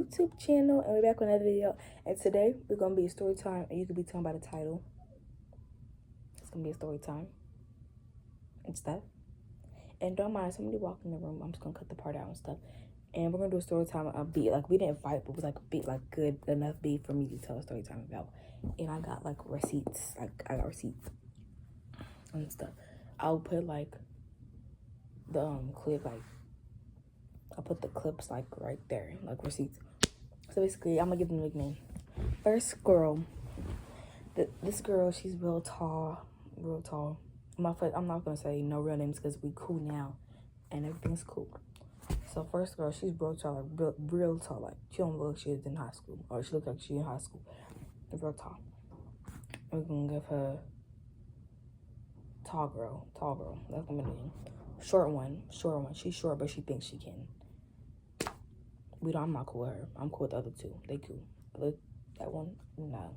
YouTube channel, and we're back with another video. And today we're gonna be a story time, and you could be talking by the title. It's gonna be a story time and stuff. And don't mind somebody walking in the room. I'm just gonna cut the part out and stuff. And we're gonna do a story time, a beat like we didn't fight, but it was like a beat, like good enough beat for me to tell a story time about. And I got like receipts, I got receipts and stuff. I'll put like the clip, like I'll put the clips like right there, like receipts. So basically, I'm gonna give them a nickname. First girl, this girl, she's real tall, real tall. I'm not gonna say no real names because we cool now, and everything's cool. So first girl, she's real tall, like real tall. Like she don't look like she's in high school, or she looks like she's in high school. Real tall. We're gonna give her tall girl. That's gonna be the name. Short one. She's short, but she thinks she can. I'm not cool with her. I'm cool with the other two. They cool. But that one, no.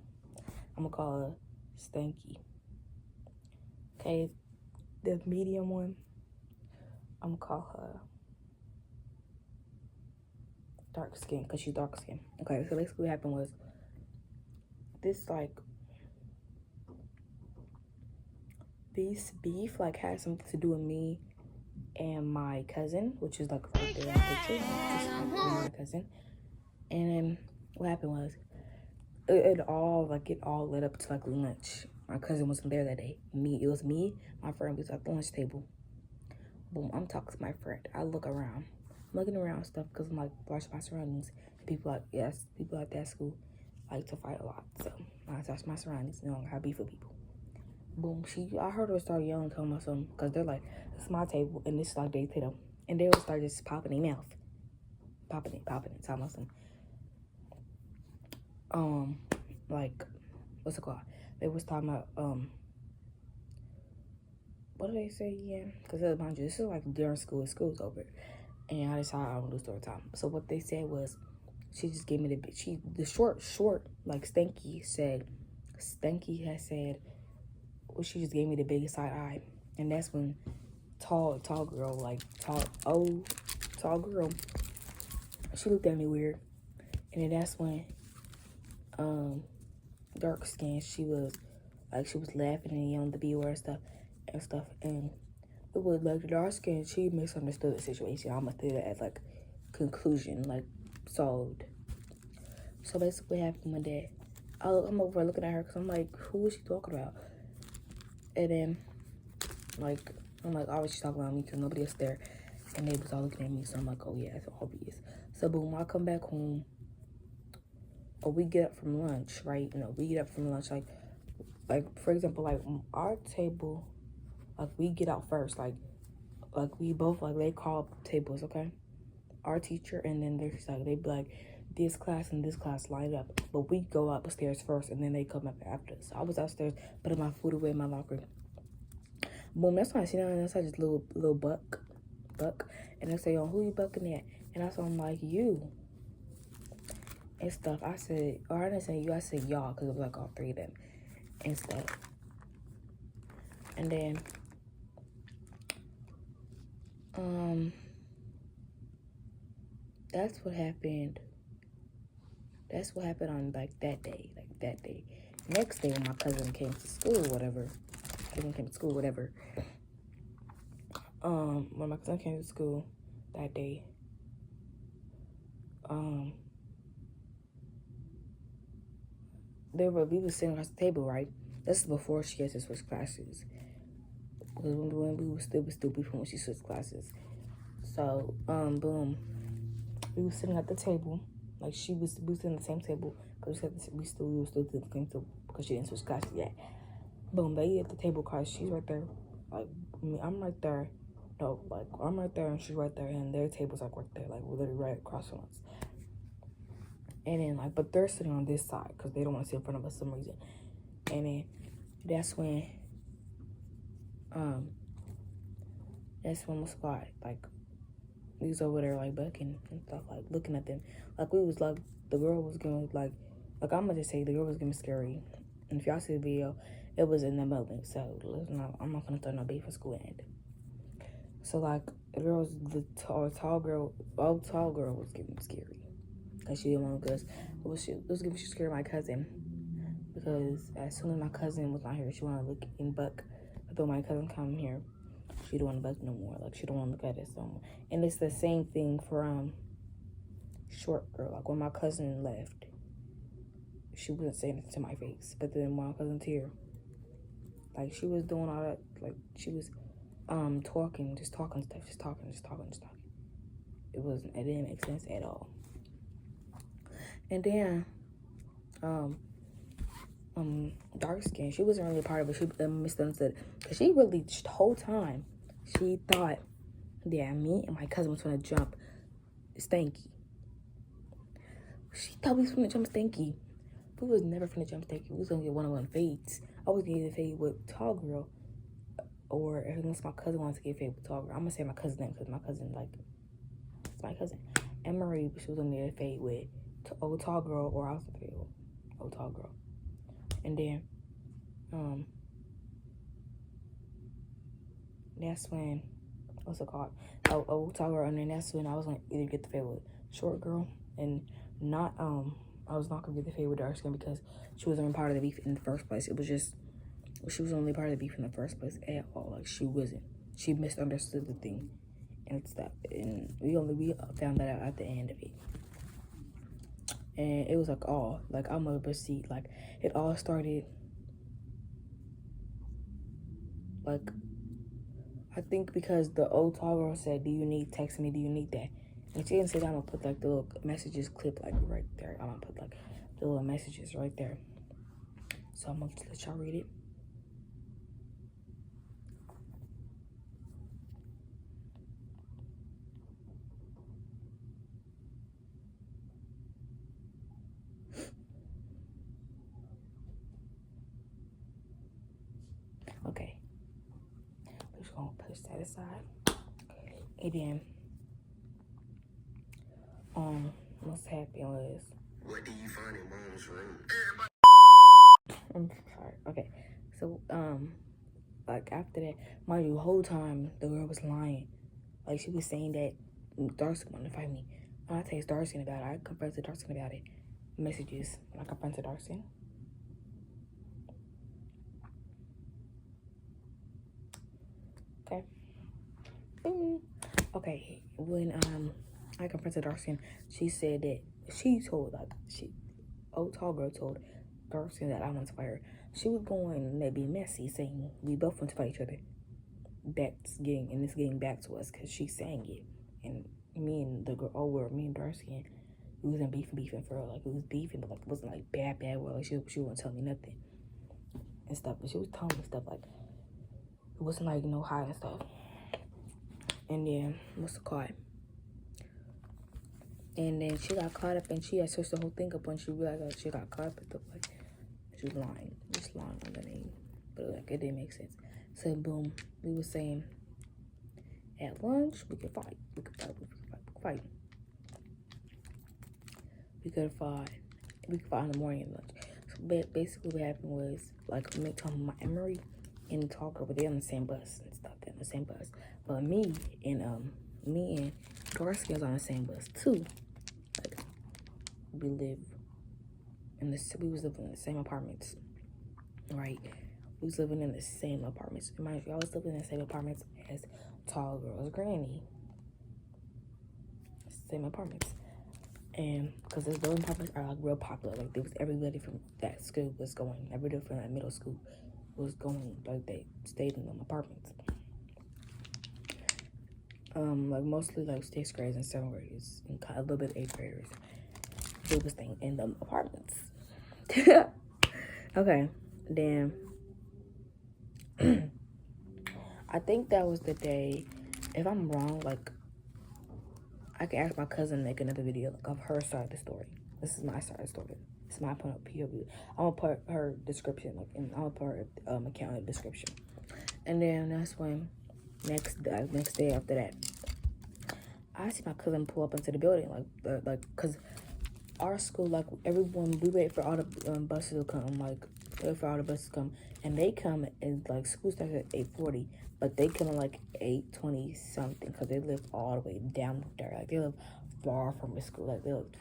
I'm gonna call her Stanky. Okay, the medium one, I'm gonna call her dark skin, because she's dark skin. Okay, so basically what happened was this beef like had something to do with me and my cousin, which is like right there in the picture. Just like my cousin. And then what happened was it all led up to like lunch. My cousin wasn't there that day. It was me, my friend. We was at the lunch table. Boom, I'm talking to my friend. I look around. I'm looking around and stuff because I'm like watching my surroundings. People at that school like to fight a lot. So I touch my surroundings, you know, how I be for people. Boom, I heard her start yelling, telling me something, because they're like, it's my table and this is like their table. And they would start just popping their mouth. Popping it, telling me something. Like, what's it called? They was talking about, what did they say again? Because mind you, this is like during school. School's over. And I decided I want to do story time. So what they said was, she just gave me the short, like Stanky had said, well, she just gave me the biggest side eye. And that's when tall girl, she looked at me weird. And then that's when, dark skin, she was laughing and yelling the B word and stuff. And it was like the dark skin, she misunderstood the situation. I must do that as like conclusion, like solved. So basically what happened with that, I'm over looking at her because I'm like, who is she talking about? And then I'm like, obviously she's talking about me because nobody else there. And they was all looking at me, so I'm like, oh yeah, it's obvious. So boom, I come back home, or we get up from lunch, right? We get up from lunch, like for example, like our table, like we get out first, like we both, like they call tables, okay? Our teacher, and then there's like, they be like, this class and this class line up, but we go upstairs first, and then they come up after us. So I was upstairs putting my food away in my locker. Boom, that's when I see that, and that's like this little buck, and they say, oh, who you bucking at? And that's when I'm like, you and stuff. I said, or I didn't say you, I said y'all, because it was like all three of them and stuff. And then that's what happened on like that day. Next day when my cousin came to school or whatever, when my cousin came to school that day, we was sitting across the table, right? This is before she had to switch classes. Because when we were still before when she switched classes. So, boom. We were sitting at the table. Like we were sitting at the same table. Because we were still sitting at the same table because she didn't switch classes yet. Boom, they at the table because she's right there. Like, I'm right there. No, like, I'm right there and she's right there. And their table's like right there. Like, we're literally right across from us. And then, like, but they're sitting on this side because they don't want to sit in front of us for some reason. And then that's when what's called, like, we was over there, like, bucking and stuff, like, looking at them. Like, we was, like, the girl was going, like, I'm gonna just say the girl was getting scary. And if y'all see the video, it was in the moment. So, I'm not gonna throw no beef for school end. So, like, the tall girl was getting scary. because she didn't want to, because she was scared of my cousin. Because as soon as my cousin was not here, she wanted to look and buck. But though my cousin come here, she don't want to buck no more. Like, she don't want to look at us no more. And it's the same thing for short girl. Like, when my cousin left, she wasn't saying it to my face. But then when my cousin's here, like, she was doing all that. Like, she was talking, just talking stuff, just talking. It didn't make sense at all. And then dark skin, she wasn't really a part of it. She misunderstood, because she really, the whole time, she thought that me and my cousin was gonna jump Stanky. She thought we was gonna jump Stanky. We was never gonna jump Stanky. We was gonna get one-on-one fades. I was gonna get fade with Tall Girl, or unless my cousin wants to get fade with Tall Girl. I'm gonna say my cousin's name because my cousin, like, it's my cousin. And Marie, she was gonna get fade with Old Tall Girl, or I was gonna fade with Old Tall Girl. And then, that's when, what's it called? Old Tall Girl, and then that's when I was gonna either get the fade with Short Girl, and not, I was not gonna get the fade with Dark Skin because she wasn't part of the beef in the first place. It was just, she was only part of the beef in the first place at all. Like, she wasn't. She misunderstood the thing and stuff. And we found that out at the end of it. And it was like all, like, I'm gonna proceed. Like, it all started, like, I think because the Old Tall Girl said, do you need, text me, do you need that? And she didn't say that. I'm gonna put, like, the little messages clip, like, right there. I'm gonna put, like, the little messages right there. So I'm gonna just let y'all read it. Okay. We're just gonna push that aside. And then, what's happened was, what do you find in mom's room? I'm sorry. Okay. So, like, after that, mind you, the whole time, the girl was lying. Like, she was saying that Darcy wanted to fight me. When I text Darcy about it, I confronted Darcy about it. Messages. I confronted Darcy. Okay. Okay. When, I confronted Darcy, she said that she told, like, Old Tall Girl told Darcy that I wanted to fight her. She was going to be messy, saying we both want to fight each other. It's getting back to us because she's saying it. And me and the girl, me and Darcy, we wasn't beefing for her. Like, we was beefing, but, like, it wasn't, like, bad. Well, like, she wouldn't tell me nothing and stuff. But she was telling me stuff, like, it wasn't, like, no high and stuff. And then, what's it called? And then she got caught up, and she had switched the whole thing up when she realized that she got caught up and stuff. Like, she was lying. Just lying on the name. But, like, it didn't make sense. So, boom, we were saying, at lunch, we could fight. We could fight in the morning and lunch. So, basically, what happened was, like, me talking about Emery and the Tall Girl, but they're on the same bus and stuff. They're on the same bus. But me and Darcy was on the same bus, too. Like, we was living in the same apartments, right? We was living in the same apartments. Mind you, I was living in the same apartments as Tall Girl's granny. Same apartments. And because those apartments are, like, real popular. Like, there was everybody from that school was going. Everybody from that middle school was going. Like, they stayed in them apartments. Like, mostly, like, 6th graders and 7th graders. And a little bit of 8th graders. They was staying in them apartments. Okay. Then I think that was the day, if I'm wrong, like, I can ask my cousin to make another video, like, of her side of the story. This is my side of the story. It's my point of POV. I'm gonna put her description, like, and I'm gonna put her account in the description. And then that's when next day after that, I see my cousin pull up into the building, like, cause our school, like, everyone, we wait for all the buses to come, like, and they come and, like, school starts at 8:40, but they come at, like, 8:20 something, because they live all the way down there. Like, they live far from the school. Like, they're like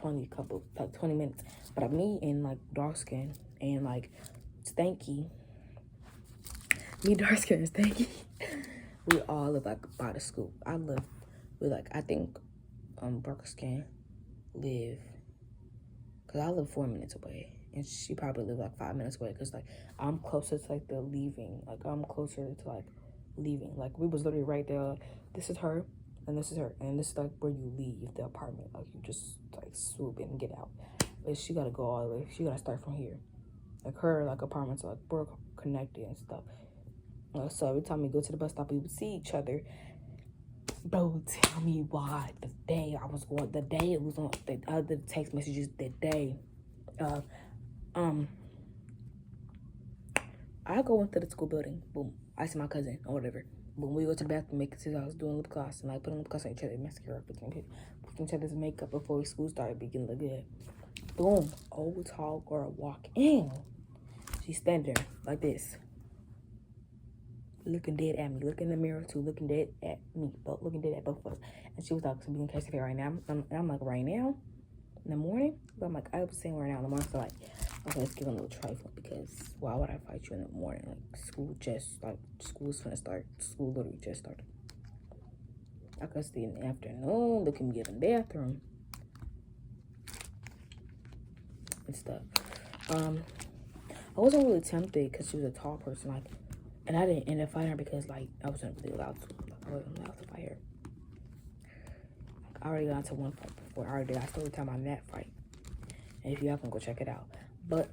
20 minutes. But me and, like, dark skin and, like, Stanky, me, dark skin, and Stanky, we all live, like, by the school. I live with, like, I think, dark skin live, because I live 4 minutes away. And she probably live, like, 5 minutes away. Because, like, I'm closer to, like, the leaving. Like, I'm closer to, like, leaving. Like, we was literally right there. This is her. And this is her. And this is, like, where you leave the apartment. Like, you just, like, swoop in and get out. But she got to go all the way. She got to start from here. Like, her, like, apartments are, like, we're connected and stuff. So every time we go to the bus stop, we would see each other. Bro, tell me why the day it was on the other text messages, the day, I go into the school building, boom, I see my cousin or whatever. Boom, we go to the bathroom, make it to the house, doing lip gloss, and like putting lip gloss on each other, mascara, putting each other's makeup before school started, beginning to look good. Boom, old tall girl walk in. She's standing there like this, looking dead at me, looking in the mirror too, looking dead at me, both looking dead at both of us. And she was like, so we can catch the fair right now. And I'm like, right now? In the morning? But I'm like, I was saying right now in the morning, so like, okay, let's give a little trifle, because why would I fight you in the morning? Like, school's finna start. School literally just started. I could stay in the afternoon, look at me in the bathroom and stuff. I wasn't really tempted because she was a tall person, like, and I didn't end up fighting her because, like, I wasn't really allowed to. I wasn't allowed to fight her. Like, I already got into one fight before. I already did. I Storytime on that fight. And if you haven't, go check it out. But,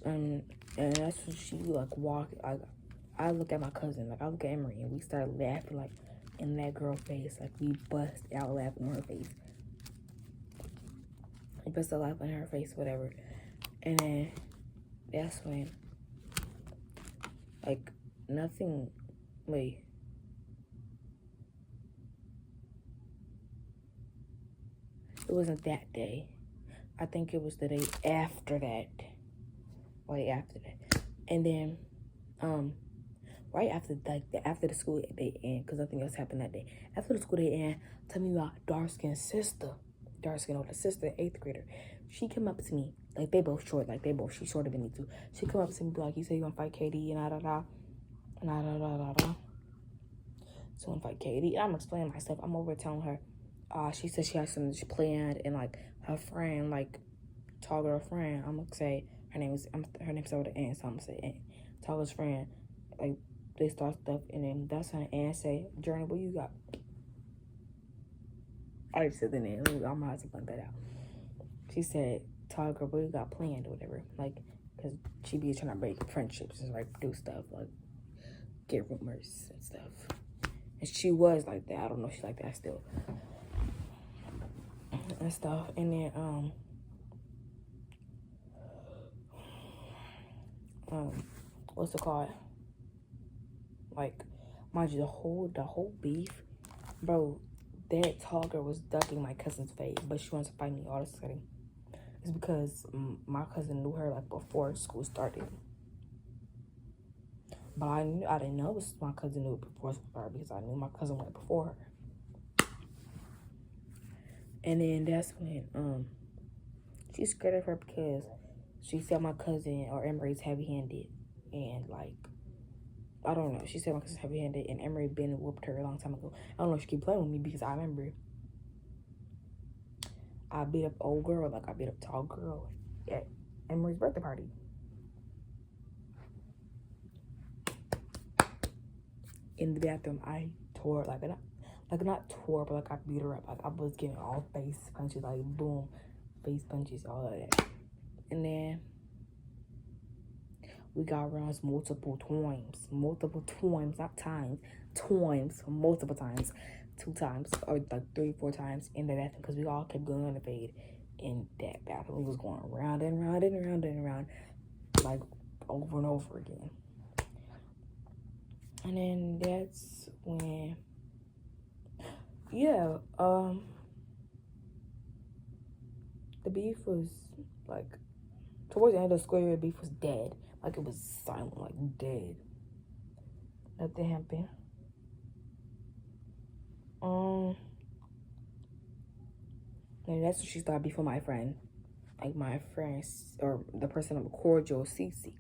and that's when she, like, walked. I look at my cousin, like, I look at Emery, and we started laughing, like, in that girl's face. Like, we bust out laughing in her face. We bust out laughing in her face, whatever. And then that's when, like, nothing, wait. It wasn't that day. I think it was the day after that. Right after that. And then, right after, like, after the school day end, because nothing else happened that day. After the school day end, tell me about dark-skinned sister. Dark-skinned older sister, 8th grader. She came up to me. Like, they both short. Like, she's shorter than me, too. She come up to me, like, you say you gonna fight Katie, and da-da-da. And da-da-da-da-da. So I'm gonna fight Katie. And I'm explaining myself. I'm over telling her. She said she has something she planned, and, like, her friend, like, tall girl friend, I'm gonna say, her name's over the N, so I'm gonna say N. Tall girl's friend, like, they start stuff, and then that's when Ann say, Journey, what you got? I already said the name. I'm gonna have to blank that out. She said, tall girl, what you got planned or whatever? Like, because she be trying to break friendships and, like, do stuff, like, get rumors and stuff. And she was like that. I don't know if she's like that still. And stuff. And then, what's it called? Like, mind you, the whole beef, bro, that tall girl was ducking my cousin's face, but she wants to fight me all of a sudden. It's because my cousin knew her, like, before school started. But I didn't know it was my cousin knew it before school started, because I knew my cousin went before her. And then that's when, she's scared of her because she said my cousin or Emery's heavy-handed. And, like, I don't know. She said my cousin's heavy-handed, and Emery been whooped her a long time ago. I don't know if she keep playing with me, because I remember I beat up old girl, like I beat up tall girl at Emery's birthday party. In the bathroom, I tore, like not tore, but like I beat her up. Like I was getting all face punches, like boom, face punches, all of that. And then we got rounds multiple times, not times, multiple times, 2 times, or like 3, 4 times in the bathroom, because we all kept going on the fade in that bathroom. We was going round and round and round and round, like over and over again. And then that's when, yeah, the beef was like, towards the end of the school year, the beef was dead. Like, it was silent, like dead. Nothing happened. And that's when she started before my friend. Like my friends or the person I'm cordial Cece.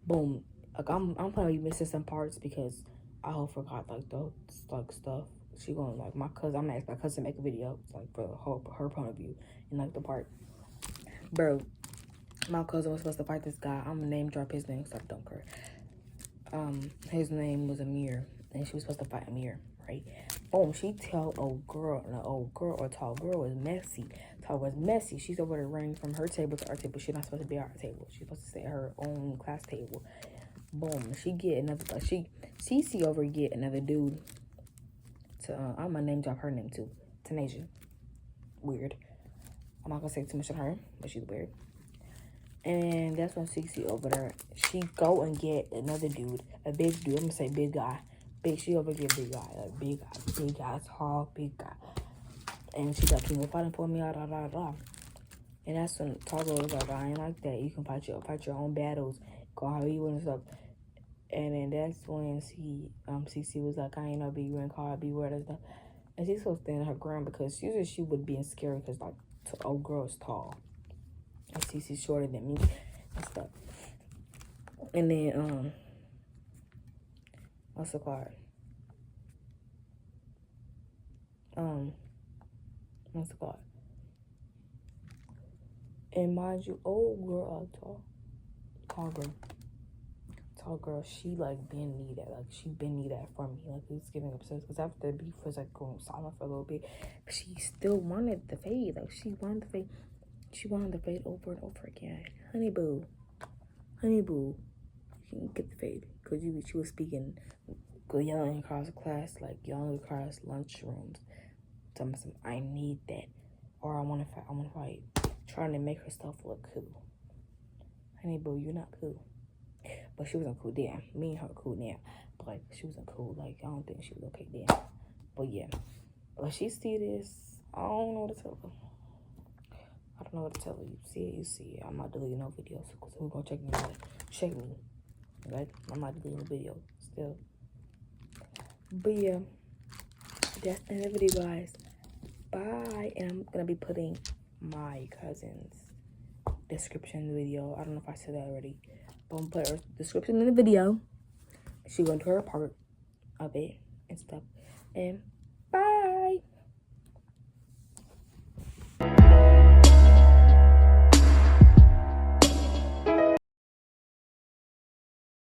Boom. Like I'm probably missing some parts because I whole forgot like the like stuff. She gonna like my cousin. I'm gonna ask my cousin to make a video like for the whole her point of view and like the part. Bro, my cousin was supposed to fight this guy. I'm gonna name drop his name because I don't care. His name was Amir, and she was supposed to fight Amir, right? Boom, she tell old girl, and the old girl or tall girl was messy. Tall was messy. She's over there running from her table to our table. She's not supposed to be at our table. She's supposed to sit at her own class table. Boom, she get another, Cece over get another dude to, I'm gonna name drop her name too, Tanasia. Weird. I'm not gonna say too much on her, but she's weird. And that's when Cece over there, she go and get another dude, a big dude. I'm gonna say big guy. She over get big guy, like big guy, tall, big guy. And she's like, "Can you fighting for me?" And that's when tall girl was like, "I ain't like that. You can fight your own battles, go how you want and stuff." And then that's when Cece was like, "I ain't no big ring call, be weird and stuff." And she's so standing her ground because usually she would be scared because like the old girl is tall. And Cece's shorter than me and stuff. And then what's the card? What's the card? And mind you, old girl, tall girl, she like been need that, like she been need that for me, like it's giving upset because after the beef was like going silent for a little bit, but she still wanted the fade, like she wanted the fade over and over again. Honey boo, you can get the fade because she was speaking, yelling across the class, like yelling across lunchrooms. Telling me I need that, or I want to fight, trying to make herself look cool. Honey boo, you're not cool. But she wasn't cool then. Me and her cool now, but like she wasn't cool. Like I don't think she was okay then. But yeah, but she see this, I don't know what to tell her. I don't know what to tell her. You see it, you see it. I'm not deleting no videos because who's gonna check me out? Check me, right? I'm not deleting the video still. But yeah, that's the end of the video, guys. Bye. And I'm gonna be putting my cousin's description in the video. I don't know if I said that already, but I'm gonna put her description in the video. She going to her part of it and stuff. And